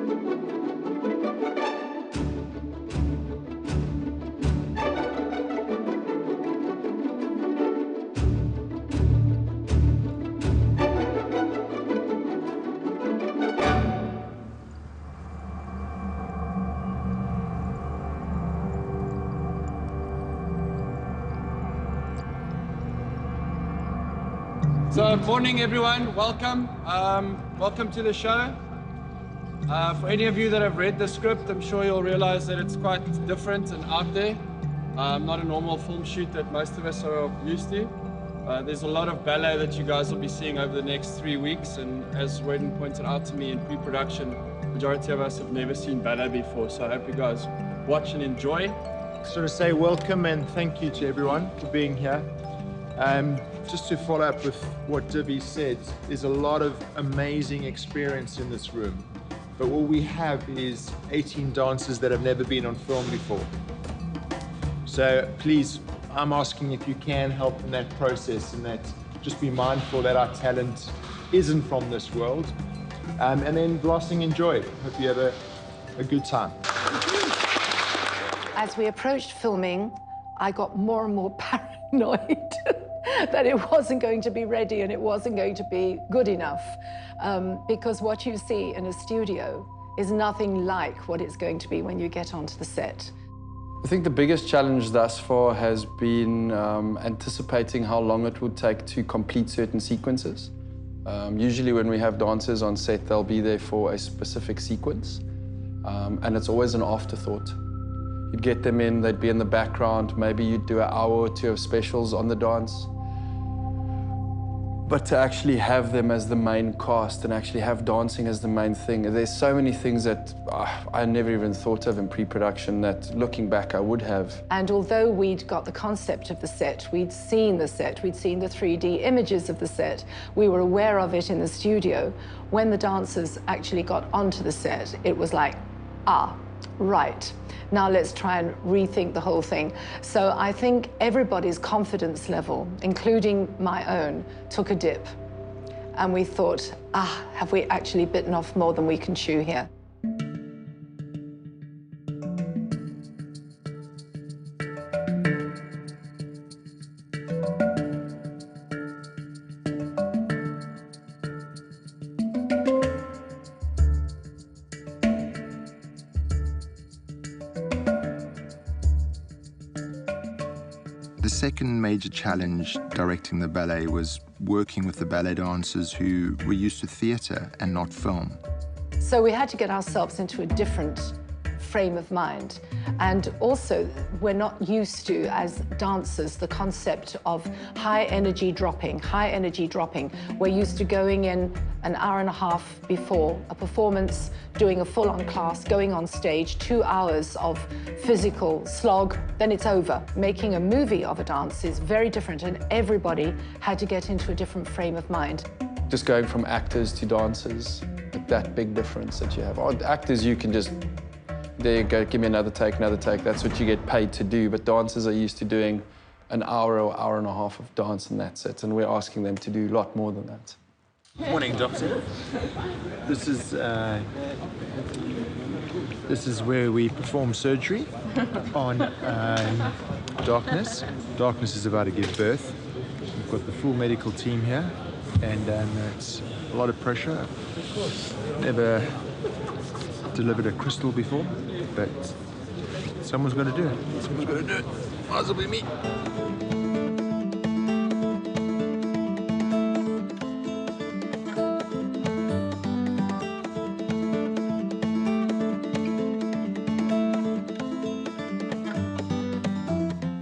So, morning everyone, welcome. Welcome to the show. For any of you that have read the script, I'm sure you'll realize that it's quite different and out there. Not a normal film shoot that most of us are used to. There's a lot of ballet that you guys will be seeing over the next 3 weeks, and as Wayden pointed out to me in pre-production, the majority of us have never seen ballet before, so I hope you guys watch and enjoy. Sort of say welcome and thank you to everyone for being here. Just to follow up with what Dibby said, there's a lot of amazing experience in this room. But what we have is 18 dancers that have never been on film before. So please, I'm asking if you can help in that process, and that just be mindful that our talent isn't from this world. And then lasting enjoy. Hope you have a good time. As we approached filming, I got more and more paranoid that it wasn't going to be ready and it wasn't going to be good enough. Because what you see in a studio is nothing like what it's going to be when you get onto the set. I think the biggest challenge thus far has been anticipating how long it would take to complete certain sequences. Usually when we have dancers on set, they'll be there for a specific sequence, and it's always an afterthought. You'd get them in, they'd be in the background, maybe you'd do an hour or two of specials on the dance. But to actually have them as the main cast and actually have dancing as the main thing, there's so many things that I never even thought of in pre-production that, looking back, I would have. And although we'd got the concept of the set, we'd seen the set, we'd seen the 3D images of the set, we were aware of it in the studio, when the dancers actually got onto the set, it was like, right. Now let's try and rethink the whole thing. So I think everybody's confidence level, including my own, took a dip. And we thought, have we actually bitten off more than we can chew here? The second major challenge directing the ballet was working with the ballet dancers who were used to theatre and not film. So we had to get ourselves into a different frame of mind. And also, we're not used to, as dancers, the concept of high energy dropping. We're used to going in an hour and a half before a performance, doing a full-on class, going on stage, 2 hours of physical slog, then it's over. Making a movie of a dance is very different, and everybody had to get into a different frame of mind. Just going from actors to dancers, that big difference that you have. Actors, you can just, there you go, give me another take, that's what you get paid to do. But dancers are used to doing an hour or hour and a half of dance, and that's it. And we're asking them to do a lot more than that. Morning, Doctor. This is where we perform surgery on Darkness. Darkness is about to give birth. We've got the full medical team here, and it's a lot of pressure. Never delivered a crystal before, but someone's got to do it. Might as well be me.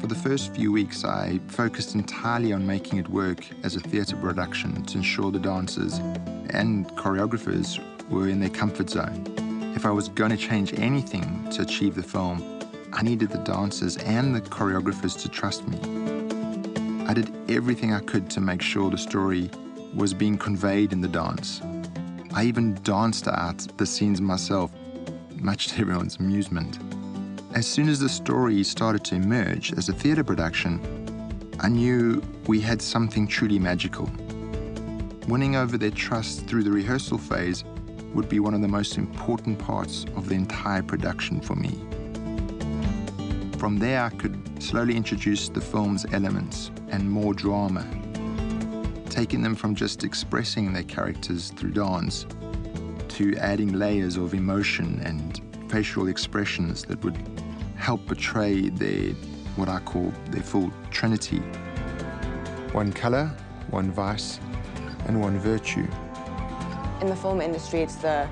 For the first few weeks, I focused entirely on making it work as a theatre production to ensure the dancers and choreographers were in their comfort zone. If I was going to change anything to achieve the film, I needed the dancers and the choreographers to trust me. I did everything I could to make sure the story was being conveyed in the dance. I even danced out the scenes myself, much to everyone's amusement. As soon as the story started to emerge as a theatre production, I knew we had something truly magical. Winning over their trust through the rehearsal phase would be one of the most important parts of the entire production for me. From there, I could slowly introduce the film's elements and more drama, taking them from just expressing their characters through dance to adding layers of emotion and facial expressions that would help portray what I call their full trinity. One color, one vice, and one virtue. In the film industry, it's the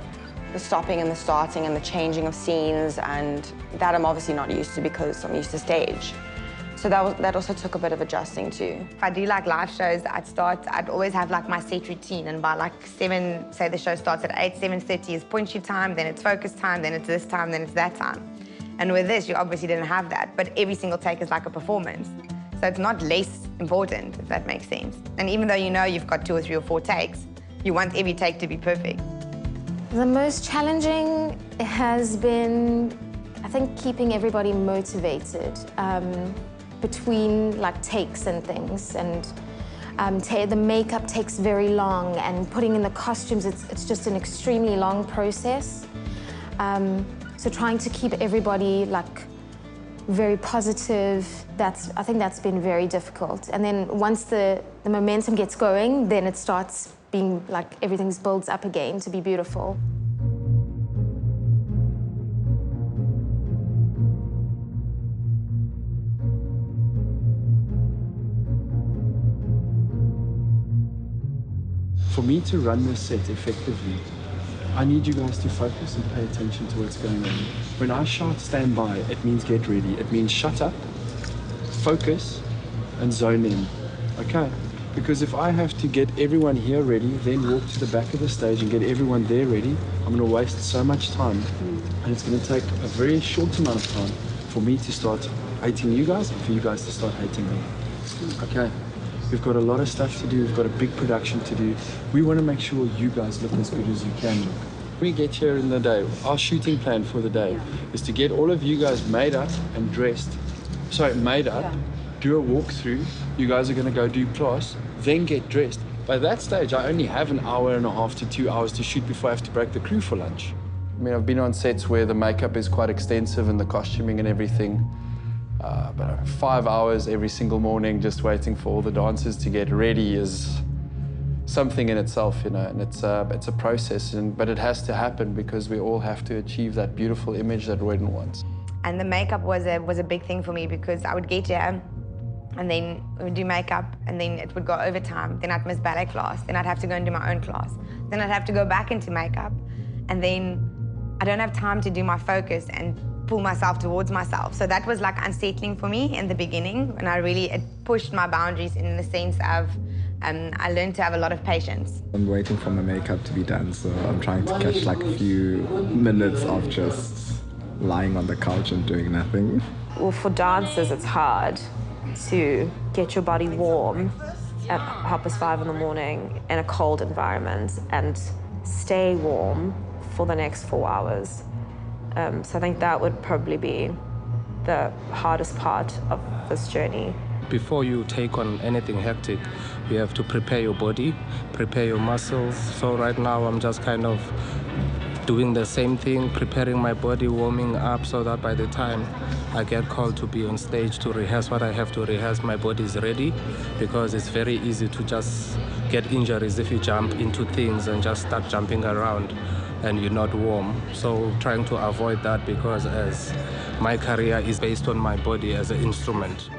stopping and the starting and the changing of scenes, and that I'm obviously not used to because I'm used to stage. So that also took a bit of adjusting too. If I do like live shows, I'd always have like my set routine, and by like 7, say the show starts at 8, 7:30 is point shoot time, then it's focus time, then it's this time, then it's that time. And with this, you obviously didn't have that, but every single take is like a performance. So it's not less important, if that makes sense. And even though you know you've got 2 or 3 or 4 takes, you want every take to be perfect. The most challenging has been, I think, keeping everybody motivated between like takes and things. And the makeup takes very long, and putting in the costumes, it's just an extremely long process. So trying to keep everybody like very positive, I think that's been very difficult. And then once the momentum gets going, then it starts being like everything builds up again to be beautiful. For me to run this set effectively, I need you guys to focus and pay attention to what's going on. When I shout stand by, it means get ready. It means shut up, focus, and zone in, okay? Because if I have to get everyone here ready, then walk to the back of the stage and get everyone there ready, I'm gonna waste so much time. And it's gonna take a very short amount of time for me to start hating you guys and for you guys to start hating me, okay? We've got a lot of stuff to do. We've got a big production to do. We want to make sure you guys look as good as you can look. When we get here in the day, our shooting plan for the day is to get all of you guys made up and dressed. Sorry, made up, do a walkthrough. You guys are going to go do class, then get dressed. By that stage, I only have an hour and a half to 2 hours to shoot before I have to break the crew for lunch. I mean, I've been on sets where the makeup is quite extensive and the costuming and everything. But 5 hours every single morning just waiting for all the dancers to get ready is something in itself, you know, and it's a process, but it has to happen because we all have to achieve that beautiful image that Royden wants. And the makeup was a big thing for me because I would get here and then we would do makeup and then it would go overtime. Then I'd miss ballet class, then I'd have to go and do my own class. Then I'd have to go back into makeup and then I don't have time to do my focus and pull myself towards myself. So that was like unsettling for me in the beginning, and it pushed my boundaries in the sense of I learned to have a lot of patience. I'm waiting for my makeup to be done, so I'm trying to catch like a few minutes of just lying on the couch and doing nothing. Well, for dancers, it's hard to get your body warm at 5:30 in the morning in a cold environment and stay warm for the next 4 hours. So I think that would probably be the hardest part of this journey. Before you take on anything hectic, you have to prepare your body, prepare your muscles. So right now I'm just kind of doing the same thing, preparing my body, warming up so that by the time I get called to be on stage to rehearse what I have to rehearse, my body is ready, because it's very easy to just get injuries if you jump into things and just start jumping around and you're not warm. So trying to avoid that, because as my career is based on my body as an instrument.